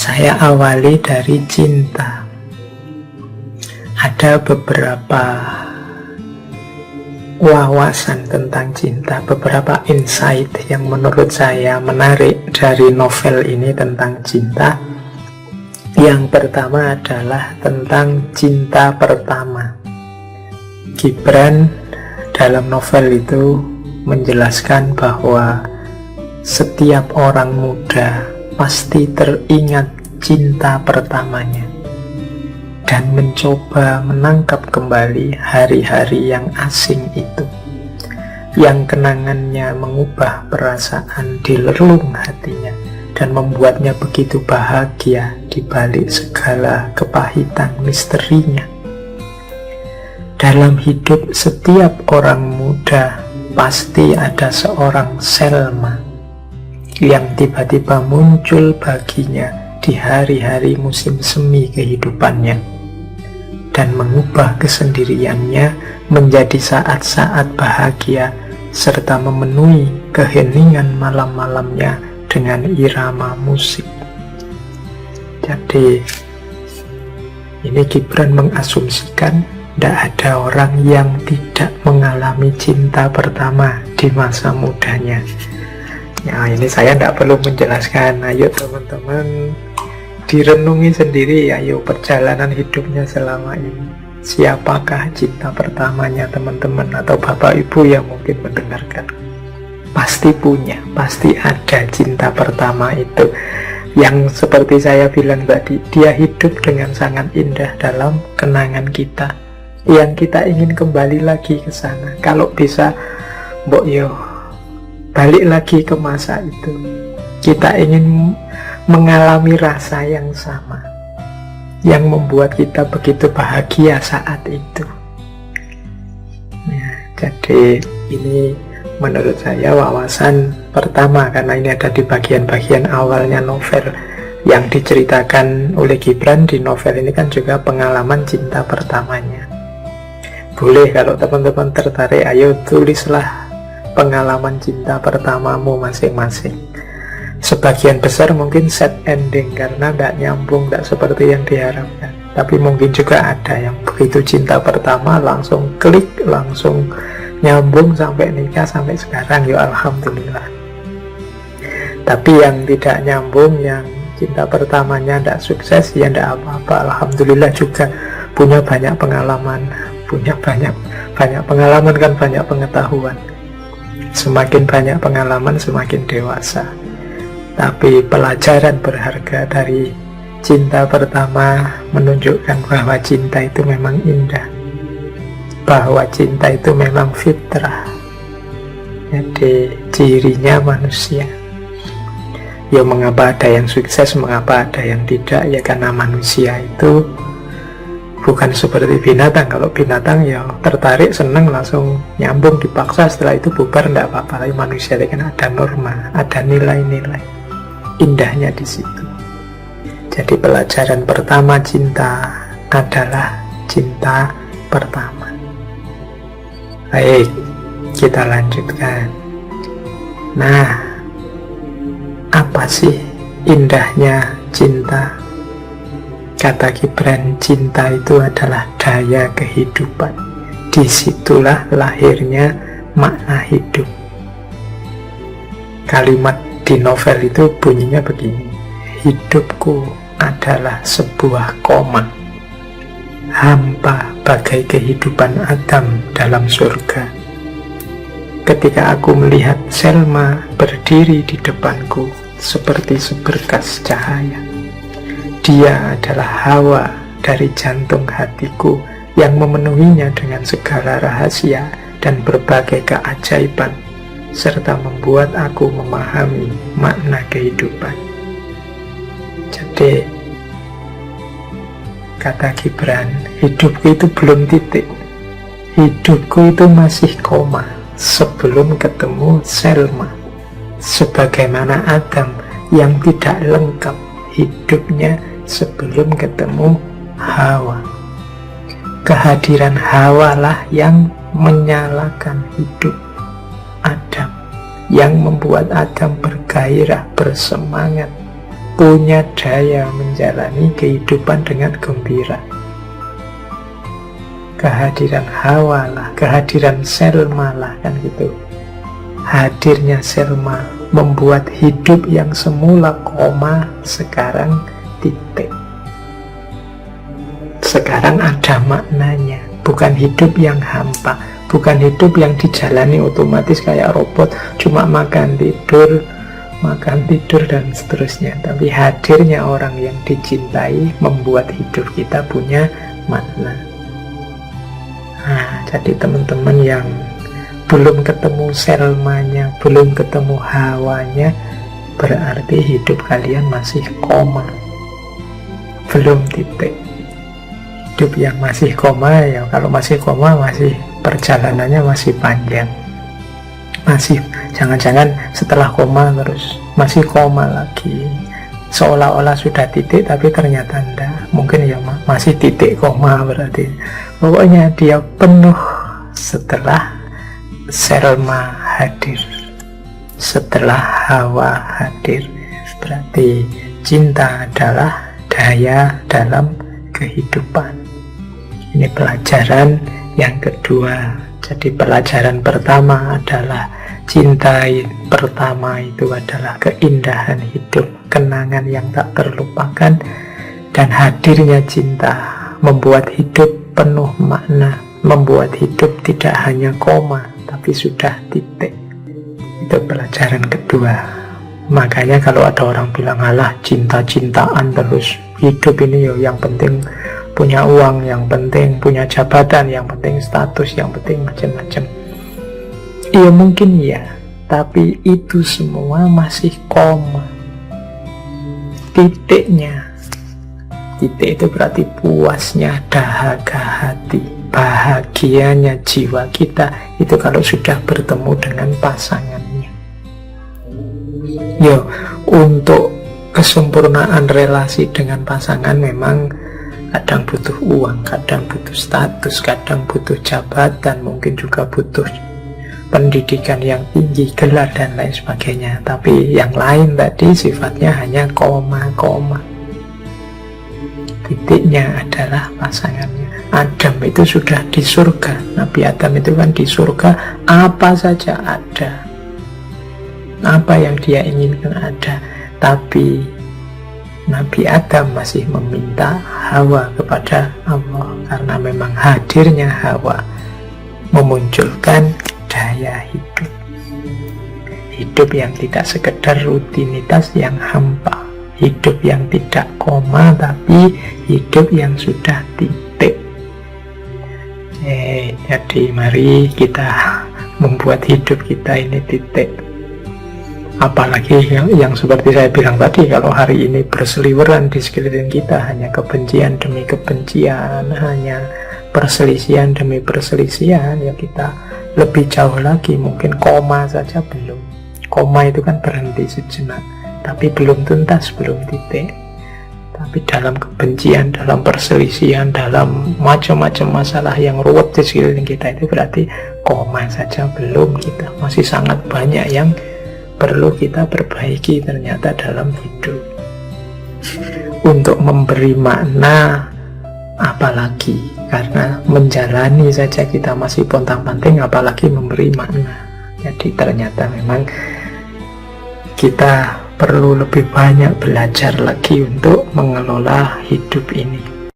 Saya awali dari cinta. Ada beberapa wawasan tentang cinta, beberapa insight yang menurut saya menarik dari novel ini tentang cinta. Yang pertama adalah tentang cinta pertama. Gibran dalam novel itu menjelaskan bahwa setiap orang muda pasti teringat cinta pertamanya dan mencoba menangkap kembali hari-hari yang asing itu, yang kenangannya mengubah perasaan di relung hatinya dan membuatnya begitu bahagia di balik segala kepahitan misterinya. Dalam hidup setiap orang muda pasti ada seorang Selma yang tiba-tiba muncul baginya di hari-hari musim semi kehidupannya dan mengubah kesendiriannya menjadi saat-saat bahagia serta memenuhi keheningan malam-malamnya dengan irama musik. Jadi ini Gibran mengasumsikan tidak ada orang yang tidak mengalami cinta pertama di masa mudanya. Ya, ini saya tidak perlu menjelaskan. Ayo teman-teman direnungi sendiri. Ayo perjalanan hidupnya selama ini. Siapakah cinta pertamanya teman-teman atau bapak ibu yang mungkin mendengarkan? Pasti punya, pasti ada cinta pertama itu. Yang seperti saya bilang tadi, dia hidup dengan sangat indah dalam kenangan kita, yang kita ingin kembali lagi ke sana. Kalau bisa, mbok yo balik lagi ke masa itu. Kita ingin mengalami rasa yang sama, yang membuat kita begitu bahagia saat itu. Ya, jadi ini menurut saya wawasan pertama, karena ini ada di bagian-bagian awalnya novel yang diceritakan oleh Gibran. Di novel ini kan juga pengalaman cinta pertamanya. Boleh kalau teman-teman tertarik, ayo tulislah pengalaman cinta pertamamu masing-masing. Sebagian besar mungkin set ending karena tidak nyambung, tidak seperti yang diharapkan. Tapi mungkin juga ada yang begitu cinta pertama langsung klik, langsung nyambung sampai nikah, sampai sekarang, ya alhamdulillah. Tapi yang tidak nyambung, yang cinta pertamanya tidak sukses, ya tidak apa-apa, alhamdulillah juga punya banyak pengalaman. Punya banyak pengalaman kan banyak pengetahuan. Semakin banyak pengalaman semakin dewasa. Tapi pelajaran berharga dari cinta pertama menunjukkan bahwa cinta itu memang indah, bahwa cinta itu memang fitrah. Jadi cirinya manusia. Ya mengapa ada yang sukses, mengapa ada yang tidak? Ya karena manusia itu bukan seperti binatang. Kalau binatang ya tertarik, seneng, langsung nyambung, dipaksa, setelah itu bubar, tidak apa-apa. Tapi manusia itu kan ada norma, ada nilai-nilai. Indahnya di situ. Jadi pelajaran pertama cinta adalah cinta pertama. Baik, kita lanjutkan. Nah, apa sih indahnya cinta? Kata Gibran, cinta itu adalah daya kehidupan. Disitulah lahirnya makna hidup. Kalimat di novel itu bunyinya begini: hidupku adalah sebuah koma, hampa bagai kehidupan Adam dalam surga. Ketika aku melihat Selma berdiri di depanku seperti seberkas cahaya, dia adalah Hawa dari jantung hatiku yang memenuhinya dengan segala rahasia dan berbagai keajaiban, serta membuat aku memahami makna kehidupan. Jadi, kata Gibran, hidupku itu belum titik. Hidupku itu masih koma sebelum ketemu Selma. Sebagaimana Adam yang tidak lengkap hidupnya sebelum ketemu Hawa. Kehadiran Hawa lah yang menyalakan hidup Adam, yang membuat Adam bergairah, bersemangat, punya daya menjalani kehidupan dengan gembira. Kehadiran Hawa lah, kehadiran Selma lah, kan gitu. Hadirnya Selma membuat hidup yang semula koma sekarang titik. Sekarang ada maknanya, bukan hidup yang hampa, bukan hidup yang dijalani otomatis kayak robot, cuma makan tidur dan seterusnya. Tapi hadirnya orang yang dicintai membuat hidup kita punya makna. Nah, jadi teman-teman yang belum ketemu Selmanya, belum ketemu Hawanya, berarti hidup kalian masih koma, belum titik. Hidup yang masih koma, ya kalau masih koma, masih perjalanannya masih panjang, masih jangan-jangan setelah koma terus masih koma lagi, seolah-olah sudah titik tapi ternyata enggak, mungkin ya masih titik koma. Berarti pokoknya dia penuh setelah Selma hadir, setelah Hawa hadir. Berarti cinta adalah daya dalam kehidupan. Ini pelajaran yang kedua. Jadi pelajaran pertama adalah cinta pertama itu adalah keindahan hidup, kenangan yang tak terlupakan, dan hadirnya cinta membuat hidup penuh makna, membuat hidup tidak hanya koma tapi sudah titik. Itu pelajaran kedua. Makanya kalau ada orang bilang, alah cinta-cintaan terus, hidup ini yang penting punya uang, yang penting punya jabatan, yang penting status, yang penting macam-macam. Iya mungkin ya, tapi itu semua masih koma. Titiknya, titik itu berarti puasnya dahaga hati, bahagianya jiwa kita itu kalau sudah bertemu dengan pasangannya. Yo, untuk kesempurnaan relasi dengan pasangan memang kadang butuh uang, kadang butuh status, kadang butuh jabatan, mungkin juga butuh pendidikan yang tinggi, gelar dan lain sebagainya. Tapi yang lain tadi sifatnya hanya koma-koma. Titiknya adalah pasangannya. Adam itu sudah di surga, Nabi Adam itu kan di surga, apa saja ada, apa yang dia inginkan ada. Tapi Nabi Adam masih meminta Hawa kepada Allah, karena memang hadirnya Hawa memunculkan daya hidup. Hidup yang tidak sekedar rutinitas yang hampa, hidup yang tidak koma, tapi hidup yang sudah titik. Jadi mari kita membuat hidup kita ini titik. Apalagi yang seperti saya bilang tadi, kalau hari ini berseliweran di sekeliling kita hanya kebencian demi kebencian, hanya perselisihan demi perselisihan, ya kita lebih jauh lagi, mungkin koma saja belum. Koma itu kan berhenti sejenak, tapi belum tuntas, belum titik. Tapi dalam kebencian, dalam perselisihan, dalam macam-macam masalah yang ruwet di sekeliling kita, itu berarti koma saja belum. Kita masih sangat banyak yang perlu kita perbaiki ternyata dalam hidup. Untuk memberi makna apalagi, karena menjalani saja kita masih pontang-panting, apalagi memberi makna. Jadi ternyata memang kita perlu lebih banyak belajar lagi untuk mengelola hidup ini.